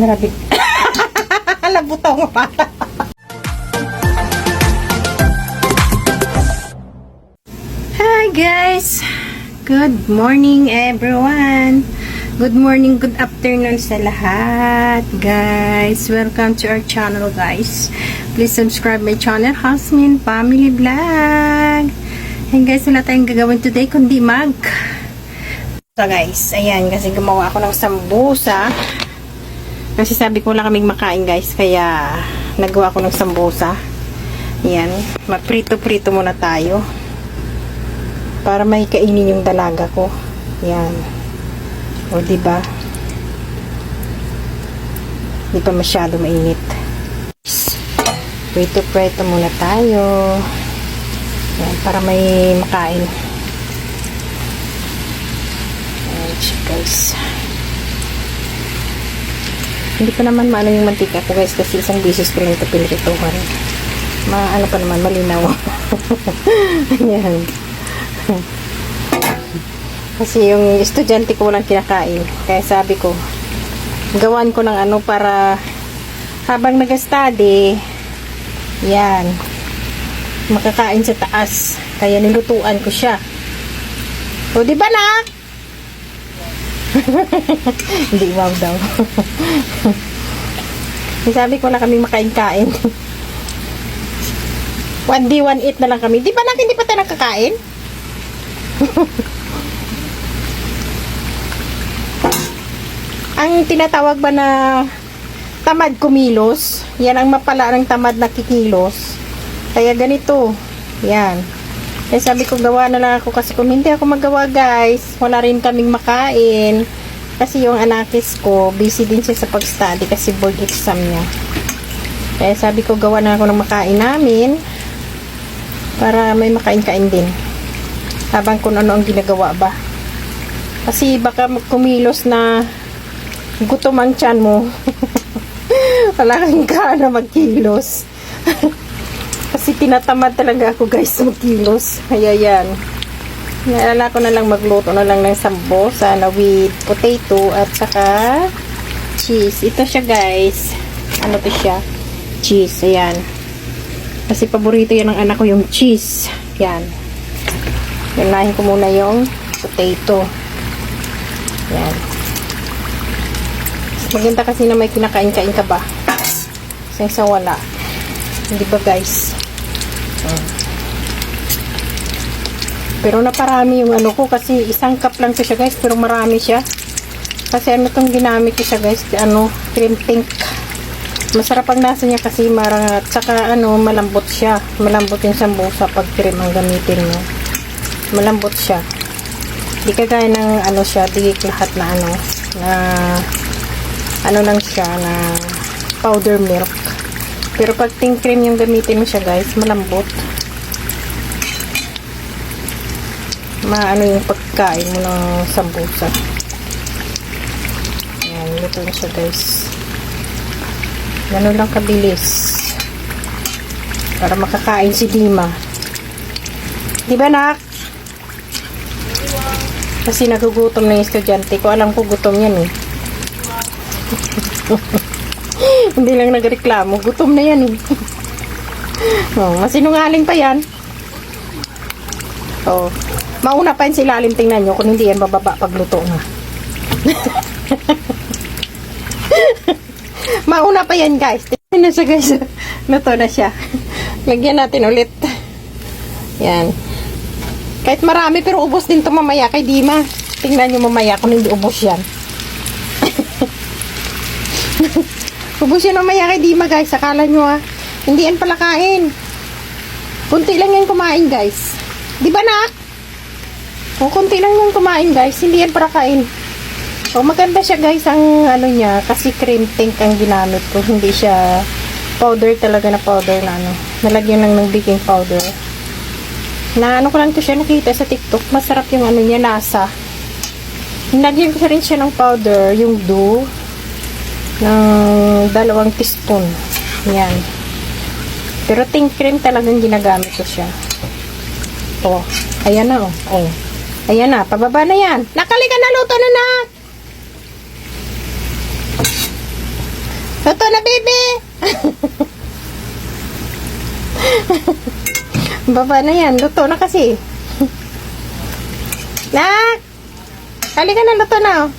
Grabe. Labutong pa. Hi guys. Good morning everyone. Good morning, good afternoon sa lahat, guys. Welcome to our channel, guys. Please subscribe my channel, Hasmin Family Vlog. And guys, wala tayong gagawin today kundi So guys, ayan, kasi gumawa ako ng sambusa. Kasi sabi ko wala kaming makain, guys, kaya nagawa ko ng sambusa. Ayan, magprito-prito muna tayo para may kainin yung dalaga ko. Ayan. O, diba? Hindi pa masyado mainit. Prito-prito muna tayo. Ayan, para may makain. Ayan siya, guys. Hindi pa naman maano yung mantika ko, guys, kasi isang beses ko lang ito pinirituhan. Ano pa naman, malinaw. Ayan. Kasi yung estudyante ko walang kinakain. Kaya sabi ko, gawan ko ng ano para habang nag-study, yan, makakain sa taas. Kaya nilutuan ko siya. O, di ba na? Hindi, wow daw. Sabi ko na kami makain-kain. 1D, 1-8 na lang kami. Di ba na, hindi pa tayo nakakain? Ang tinatawag ba na tamad kumilos, yan ang mapala ng tamad na kikilos. Kaya ganito, yan. Kaya sabi ko gawa na lang ako, kasi kung hindi ako magawa, guys, wala rin kaming makain. Kasi yung anakis ko, busy din siya sa pag-study kasi board exam niya. Kaya sabi ko gawa na ako ng makain namin para may makain-kain din. Habang kung ano ang ginagawa ba. Kasi baka kumilos na gutom ang tiyan mo. Wala kang gana magkilos. Kasi tinatamad talaga ako, guys, magkilos. Kaya yan. Naalala ko na lang magluto na lang ng sambusa na with potato at saka cheese. Ito siya, guys. Ano to siya? Cheese. Ayan. Kasi paborito yan ng anak ko, yung cheese. Yan. Unahin ko muna yung potato. Yan. Maganda kasi na may kinakain-kain ka ba? Sa wala. Hindi ba, guys? Pero naparami yung ano ko kasi isang cup lang siya, guys, pero marami siya. Kasi ano tong ginamit ko siya, guys? Ano, cream pink. Masarap ang nasa niya kasi marangat. Saka ano, malambot siya. Malambot yung sambusa pag cream ang gamitin mo. Malambot siya. Di kagaya ng ano siya, di lahat na ano, na ano lang siya, na powder milk. Pero pag ting cream yung gamitin mo siya, guys, malambot. Maano yung pagkain mo ng sambusa. Ayan, luto na siya, guys. Ganun lang kabilis. Para makakain si Dima. Di ba, nak? Kasi nagugutom na yung estudyante ko. Alam ko gutom yan eh. Hindi lang nagreklamo. Gutom na yan eh. Oh, masinungaling pa yan. Oh, mauna pa yan si Lalim. Tingnan nyo kung hindi yan bababa pagluto na. Mauna pa yan, guys. Tingnan na siya, guys. Luto na siya. Lagyan natin ulit. Yan. Kahit marami, pero ubos din to mamaya kay Dima. Tingnan nyo mamaya kung hindi ubos yan. Ubos yan mamaya kay Dima, guys. Akala nyo, ha. Hindi yan pala kain. Kunti lang yan kumain, guys. Di ba, nak? O, kunti lang yan kumain, guys. Hindi yan para kain. O, maganda siya, guys, ang ano niya. Kasi cream pink ang ginamit ko. Hindi siya powder talaga na powder na ano. Nalagyan lang ng baking powder. Na ano ko lang to siya nakita sa TikTok. Masarap yung ano niya, lasa. Nilagyan ko rin siya ng powder, yung dough, ng 2 teaspoon. Yan. Pero ting cream talagang ginagamit ko siya. Oh, ayan na, oh. Oh. Ayan na, pababa na yan. Nakalikan na, luto na, nak. Luto na, baby! Baba na yan. Luto na kasi. Nak! Halika na, luto na. Oh.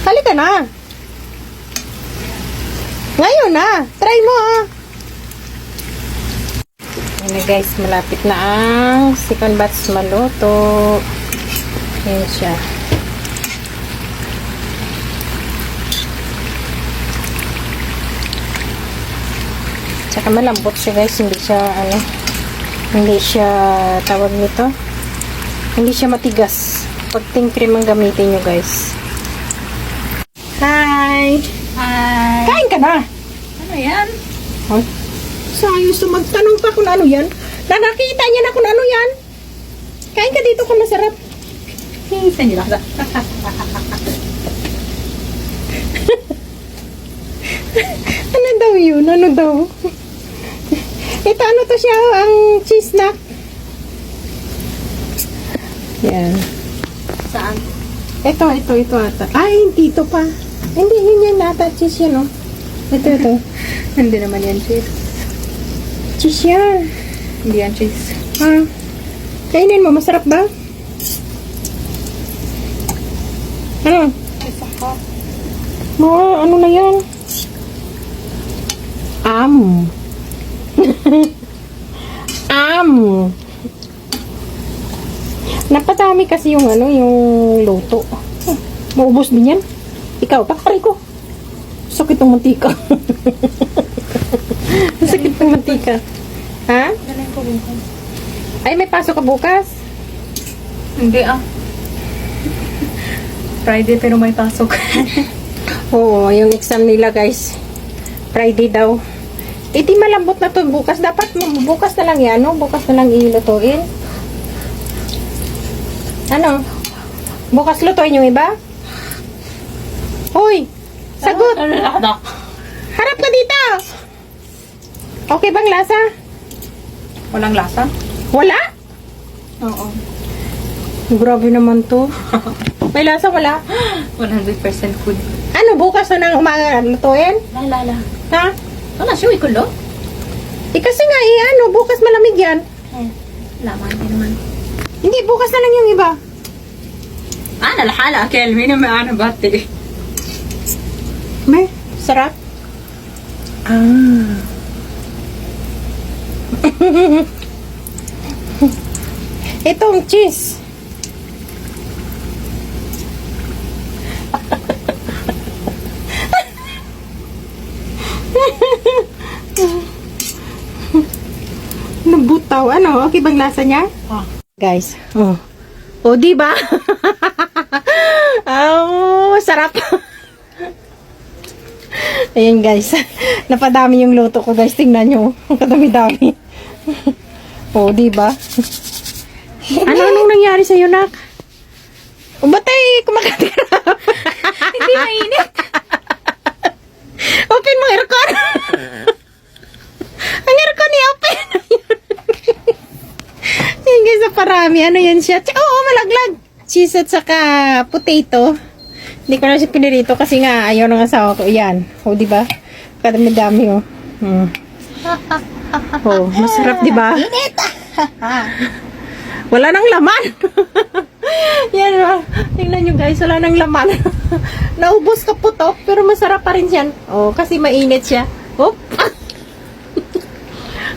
Halika na. Ngayon na. Try mo, ah. Ayan na guys, malapit na ang second batch maluto. Ayan siya. Tsaka malambot siya guys, hindi siya tawag nito. Hindi siya matigas. Pagting cream ang gamitin nyo guys. Hi! Hi! Kain ka na! Ano yan? Huh? Sayos to magtanong pa kung ano yan. Nakakita niya na kung ano yan. Kain ka dito kung masarap. Isa nila. Ano daw yun? Ano daw? Ito ano to siya? Ang cheese snack. Yan. Saan? Ito ata. Ay, hindi ito pa. Hindi, yun yan nata. Cheese yan, oh. Ito. Hindi naman yan cheese. Cheese yan. Hindi yan cheese. Ha? Kainin mo, masarap ba? Ano? Isa ko. Ano na yan? Napadami kasi yung yung luto. Maubos din yan. Ikaw, pakaray ko. Sakit ng mantika. Sakit ng mantika. Ha? Galing ko bukas. Ay, may pasok ka bukas? Hindi Friday pero may pasok. Oo, yung exam nila guys. Friday daw. Di malambot na to bukas. Dapat bukas na lang yan, no? Bukas na lang ilutuin. Ano? Bukas lutuin yung iba? Hoy! Sagot! Harap ka dito! Okay bang lasa? Walang lasa? Wala? Oo. Grabe naman to. May lasa wala? 100% food. Ano, bukas na nang umaga lutuin? Lala. Ha? Wala siya ikulo? Kasi nga bukas malamig yan. Laman din naman. Hindi, bukas na lang yung iba. أنا لحالة أكل مين معانا باتري. May, sarap. Itong cheese. Nabutaw. Ano? Okay bang lasa niya? Guys. Di ba? Sarap. Ayan guys. Napadami yung luto ko guys. Tingnan nyo. Ang kadami-dami. Di ba? Anong nangyari sa'yo, nak? Batay, kumakatirap. Hindi mainit. Open mo aircon. Ang aircon ni open. Ayan guys, sa parami. Ano yan siya? Malaglag. Cheese at saka potato. Hindi ko na siya pinirito kasi nga ayaw ng asawa ko. Yan. Diba? Kadami-dami, masarap, diba? Init. Wala nang laman. Yan, tingnan nyo guys, wala nang laman. Naubos ka putok, pero masarap pa rin yan. Kasi mainit siya.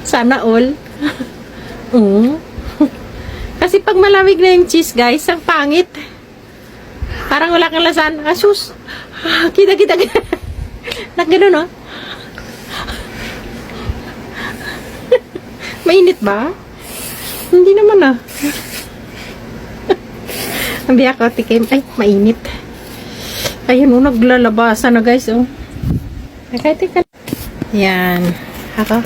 Sana all. Kasi pag malamig na yung cheese guys, ang pangit. Parang wala kang lasan. Asus. Kita. Nagano, no? Mainit ba? Hindi naman Ang biyak ko, tikim. Ay, mainit. Ayun, naglalabasan na guys, Teka. Yan. Ako.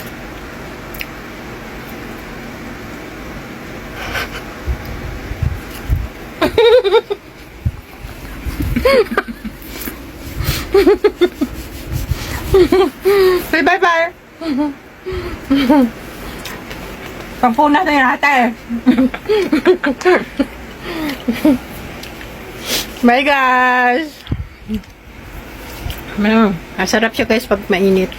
Say bye-bye. Pampunas na yun ate. Bye guys. Masarap siya guys pag mainit.